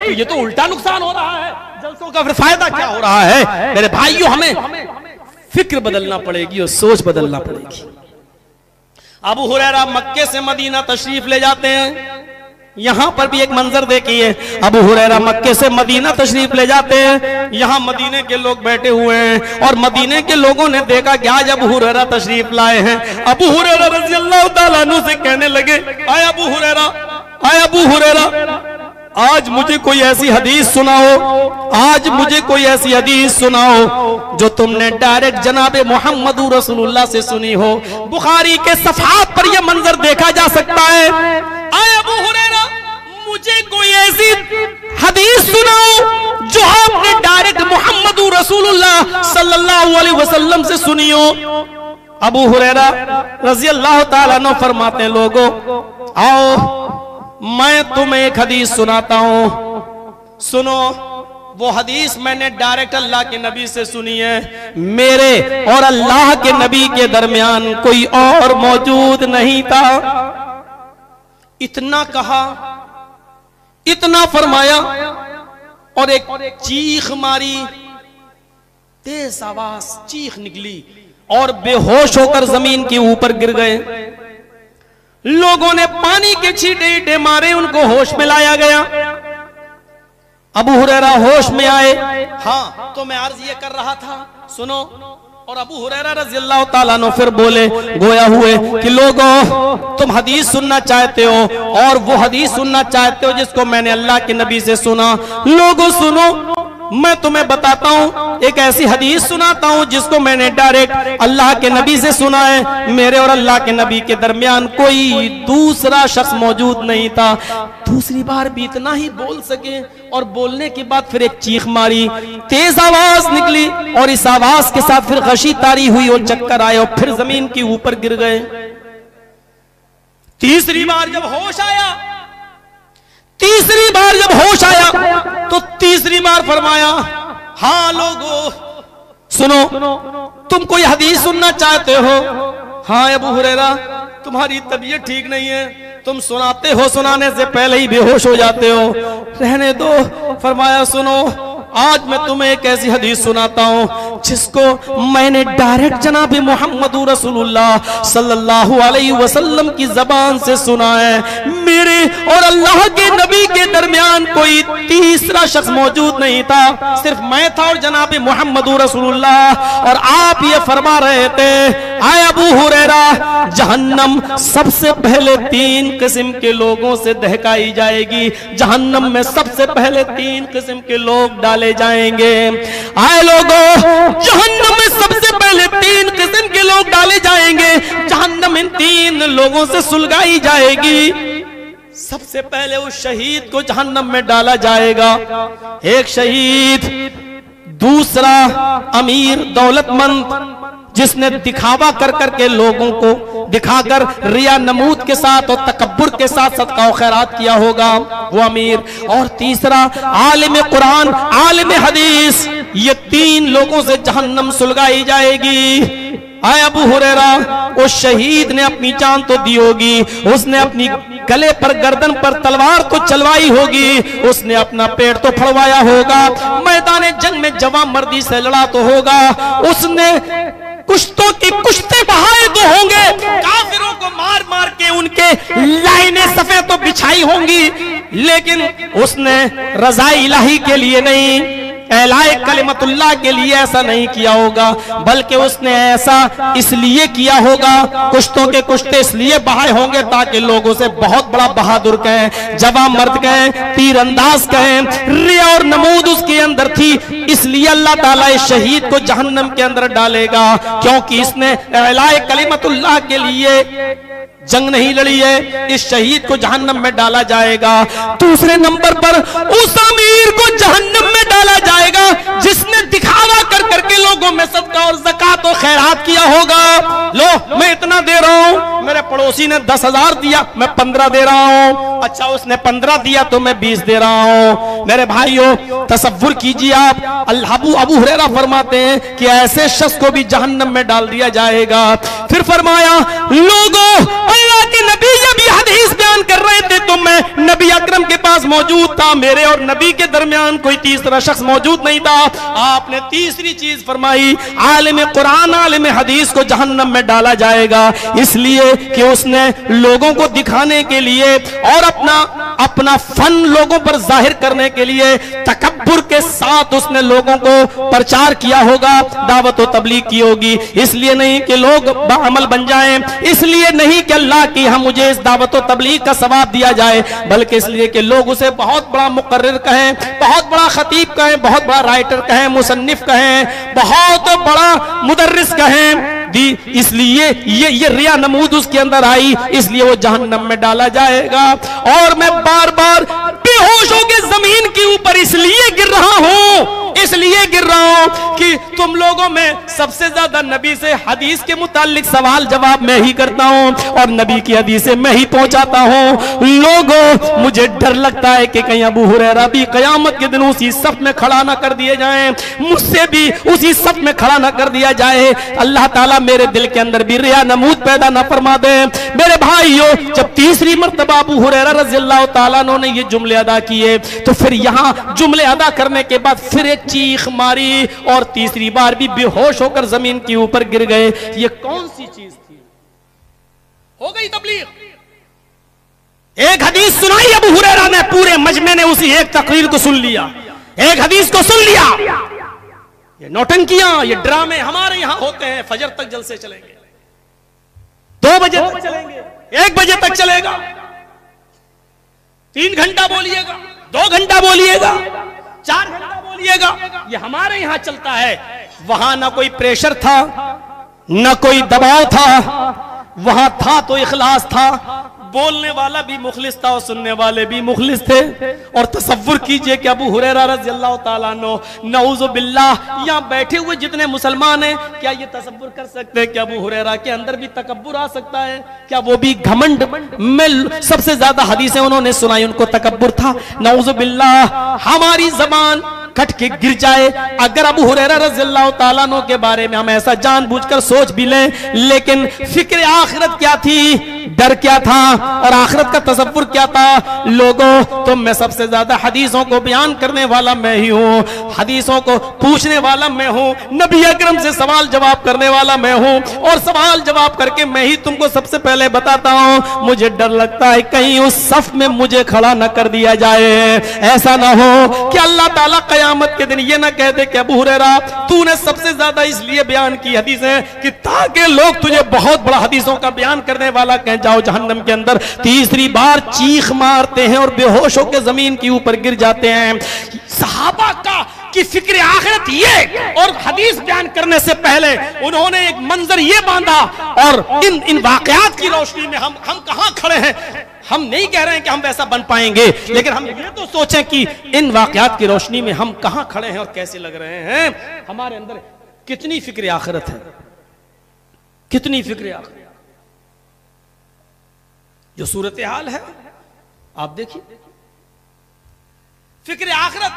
तो ये तो उल्टा नुकसान हो रहा है, जलसों का फिर फायदा क्या हो रहा है? मेरे भाइयों, हमें फिक्र बदलना पड़ेगी और सोच बदलना पड़ेगी। अबू हुरैरा मक्के से मदीना तशरीफ ले जाते हैं। यहां पर भी एक मंजर देखिए, अबू हुरैरा मक्के से मदीना तशरीफ ले जाते हैं। यहां मदीने के लोग बैठे हुए हैं और मदीने के लोगों ने देखा कि आज अबू हुरैरा तशरीफ लाए हैं। अबू हुरैरा रज़ी अल्लाह तआला अन्हु से कहने लगे, आए अबू हुरैरा, आए अबू हुरैरा, आज मुझे कोई ऐसी हदीस सुनाओ, आज मुझे कोई ऐसी हदीस सुनाओ जो तुमने डायरेक्ट जनाबे मोहम्मद रसूलुल्लाह से सुनी हो। बुखारी के सफ़हात पर यह मंजर देखा जा सकता है। आए अबू हुरैरा, मुझे कोई ऐसी हदीस सुनाओ जो आपने डायरेक्ट मोहम्मद रसूलुल्लाह सल्लल्लाहु अलैहि वसल्लम से सुनी हो। अबू हुरैरा रज़ी अल्लाह तआला अन्हु फरमाते हैं, लोगों आओ मैं तुम्हें एक हदीस सुनाता हूं, सुनो। वो हदीस मैंने डायरेक्ट अल्लाह के नबी से सुनी है। मेरे और अल्लाह के नबी के दरमियान कोई और मौजूद नहीं था। इतना कहा, इतना फरमाया और एक चीख मारी, तेज आवाज चीख निकली और बेहोश होकर जमीन के ऊपर गिर गए। लोगों ने पानी के छींटे मारे, उनको होश में लाया गया। अबू हुरैरा होश में आए। हाँ, तो मैं अर्ज ये कर रहा था, सुनो। और अबू हुरैरा रज़ी अल्लाह तआला अन्हु फिर बोले, गोया हुए कि लोगों तुम हदीस सुनना चाहते हो और वो हदीस सुनना चाहते हो जिसको मैंने अल्लाह के नबी से सुना। लोगों सुनो, मैं तुम्हें बताता हूं, एक ऐसी हदीस सुनाता हूं जिसको मैंने डायरेक्ट अल्लाह के नबी से सुना है। मेरे और अल्लाह के नबी के दरमियान कोई दूसरा शख्स मौजूद नहीं था। दूसरी बार भी इतना ही बोल सके और बोलने के बाद फिर एक चीख मारी, तेज आवाज निकली और इस आवाज के साथ फिर गशी तारी हुई और चक्कर आए और फिर जमीन के ऊपर गिर गए। तीसरी बार जब होश आया, तीसरी बार जब होश आया तो तीसरी बार फरमाया, हाँ लोगों सुनो, तुम कोई हदीस सुनना चाहते हो? हाँ अबू हुरैरा, तुम्हारी तबीयत ठीक नहीं है, तुम सुनाते हो, सुनाने से पहले ही बेहोश हो जाते हो, रहने दो। फरमाया, सुनो, आज मैं तुम्हें एक ऐसी हदीस सुनाता हूं जिसको मैंने डायरेक्ट जनाब मोहम्मद रसूलुल्लाह सल्लल्लाहु अलैहि वसल्लम की जबान से सुना है। मेरे और अल्लाह के नबी के दरमियान कोई तीसरा शख्स मौजूद नहीं था, सिर्फ मैं था और जनाब मोहम्मद रसूलुल्लाह। और आप ये फरमा रहे थे, आए अबू हुरैरा, जहन्नम सबसे पहले 3 किस्म के लोगों से दहकाई जाएगी। जहन्नम में सबसे पहले 3 किस्म के लोग डाले जाएंगे। आए लोगों, जहन्नम में सबसे पहले 3 किस्म के लोग डाले जाएंगे। जहन्नम इन 3 लोगों से सुलगाई जाएगी। सबसे पहले उस शहीद को जहन्नम में डाला जाएगा, एक शहीद। दूसरा अमीर दौलतमंद जिसने दिखावा कर करके लोगों को दिखाकर रिया नमूद के साथ और तकब्बुर के साथ सदका और खैरात किया होगा, वो अमीर। और तीसरा आलिम कुरान, आलिम हदीस। ये 3 लोगों से जहन्नम सुलगाई जाएगी। आए अबू हुरैरा, उस शहीद ने अपनी जान तो दी होगी, उसने अपनी गले पर गर्दन पर तलवार तो चलवाई होगी, उसने अपना पेट तो फड़वाया होगा, मैदान जंग में जवां मर्दी से लड़ा तो होगा, उसने कुश्तों की कुश्ते बहाए तो होंगे, काफिरों को मार मार के उनके लाइनें सफेद तो बिछाई होंगी, लेकिन उसने रज़ा इलाही के लिए नहीं, एलाए कलिमतुल्लाह के लिए ऐसा नहीं किया होगा, बल्कि उसने ऐसा इसलिए किया होगा, कुश्तों के कुश्ते इसलिए बहाए होंगे ताकि लोगों से बहुत बड़ा बहादुर कहें, जवां मर्द कहें, तीरंदाज कहें। रिया और नमूद उसके अंदर थी, इसलिए अल्लाह ताला इस शहीद को जहन्नम के अंदर डालेगा, क्योंकि इसने एलाए कलिमतुल्लाह के लिए जंग नहीं लड़ी है। इस शहीद को जहन्नम में डाला जाएगा। दूसरे नंबर पर उस अमीर को जहन्नम में डाला जाएगा जिसने दिखावा कर करके लोगों में सदका और ज़कात और खैरात किया होगा। लो, मैं इतना दे रहा हूं, मेरे पड़ोसी ने 10,000 दिया, मैं 15 दे रहा हूं। अच्छा, उसने 15 दिया तो मैं 20 दे रहा हूं। मेरे भाइयों, तसव्वुर कीजिए आप, अबू हुरैरा फरमाते हैं कि ऐसे शख्स को भी जहन्नम में डाल दिया जाएगा। फिर फरमाया, लोगों, अल्लाह के नबी ये भी हदीस बयान बयान कर रहे थे तो मैं नबी अकरम के पास मौजूद था, मेरे और नबी के दरमियान कोई तीसरा शख्स मौजूद नहीं था। आपने तीसरी चीज फरमाई, आलिम कुरान आलिम हदीस को जहन्नम में डाला जाएगा, इसलिए कि उसने लोगों को दिखाने के लिए और अपना फन लोगों पर जाहिर करने के लिए तकब्बुर के साथ उसने लोगों को प्रचार किया होगा, दावत और तबलीग की होगी। इसलिए नहीं कि लोग बाअमल बन जाएं, इसलिए नहीं कि अल्लाह की हम मुझे इस दावत और तबलीग का सवाब दिया जाए, बल्कि इसलिए कि लोग उसे बहुत बड़ा मुकर्रिर कहें, बहुत बड़ा खतीब कहें, बहुत बड़ा राइटर कहें, मुसन्निफ कहें, बहुत बड़ा मुदर्रिस कहें। इसलिए ये रिया नमूद उसके अंदर आई, इसलिए वो जहन्नम में डाला जाएगा। और मैं बार बार बेहोश होकर जमीन के ऊपर इसलिए गिर रहा हूं कि तुम लोगों में सबसे ज्यादा नबी से हदीस के मुतालिक सवाल जवाब मैं ही करता हूं और नबी की हदीसें मैं ही पहुंचाता हूं। लोगों, मुझे डर लगता है कि कहीं अबू हुरैरा भी क़यामत के दिन उसी सफ में खड़ा ना कर दिए जाएं, मुझसे भी उसी सफ में खड़ा ना कर दिया जाए। अल्लाह ताला मेरे दिल के अंदर भी रिया नमूद पैदा ना फरमा दे। मेरे भाइयों, जब तीसरी मर्तबा अबू हुरैरा रज़ियल्लाहु ताला अन्हु ने ये जुमले अदा किए तो फिर यहां जुमले अदा करने के बाद फिर एक चीख मारी और तीसरी बार भी बेहोश होकर जमीन के ऊपर गिर गए। ये कौन सी चीज थी? हो गई तबलीग। एक हदीस सुनाई अबू हुरैरा ने, पूरे मजमे ने उसी एक तकरीर को सुन लिया, एक हदीस को सुन लिया। ये नौटंकियां, ये ड्रामे हमारे यहां होते हैं। फजर तक जलसे चलेंगे, 2 बजे तक चलेंगे, 1 बजे तक चलेगा, 3 घंटा बोलिएगा, 2 घंटा बोलिएगा, 4 घंटा बोलिएगा, ये हमारे यहां चलता है। वहां ना कोई प्रेशर था, ना कोई दबाव था, वहां था तो इखलास था। बोलने वाला भी मुखलिस था और सुनने वाले भी मुखलिस थे। और तसव्वुर कीजिए कि अबू हुरैरा रज़ियल्लाहु ताला अन्हु, नऊज़ु बिल्लाह, यहाँ बैठे हुए जितने मुसलमान हैं, क्या ये तसव्वुर कर सकते हैं कि अबू हुरैरा के अंदर भी तकब्बुर आ सकता है? क्या वो भी घमंड में सबसे ज्यादा हदीसें उन्होंने सुनाई, उनको तकब्बुर था? नऊज़ु बिल्लाह, हमारी जबान कट के गिर जाए अगर अबू हुरैरा रज़ियल्लाहु ताला अन्हु के बारे में हम ऐसा जानबूझकर सोच भी लें। लेकिन फिक्र आखिरत क्या थी, डर क्या था और आखिरत का तसव्वुर क्या था? लोगों, तो मैं सबसे ज्यादा हदीसों को बयान करने वाला मैं ही हूँ, हदीसों को पूछने वाला मैं हूँ, नबी अकरम से सवाल जवाब करने वाला मैं हूँ और सवाल जवाब करके मैं ही तुमको सबसे पहले बताता हूँ। मुझे डर लगता है कहीं उस सफ में मुझे खड़ा न कर दिया जाए, ऐसा ना हो कि अल्लाह ताला क़यामत के दिन ये ना कह दे कि अबू हुरैरा तूने सबसे ज्यादा इसलिए बयान की हदीसें कि ताकि लोग तुझे बहुत बड़ा हदीसों का बयान करने वाला कह जाओ जहन्नम के अंदर। तीसरी बार चीख मारते हैं और बेहोश होकर जमीन के ऊपर गिर जाते हैं। सहाबा का कि फिक्र आखिरत ये और हदीस बयान करने से पहले उन्होंने एक मंजर ये बांधा और इन वाकयात की रोशनी में हम कहां खड़े हैं। हम नहीं कह रहे हैं कि हम वैसा बन पाएंगे, लेकिन हम ये तो सोचें कि इन वाकयात की रोशनी में हम कहां खड़े हैं और कैसे लग रहे हैं। हमारे अंदर कितनी फिक्र आखिरत है, कितनी फिक्र आखिरत। जो सूरत हाल है आप देखिए, फिक्र आखिरत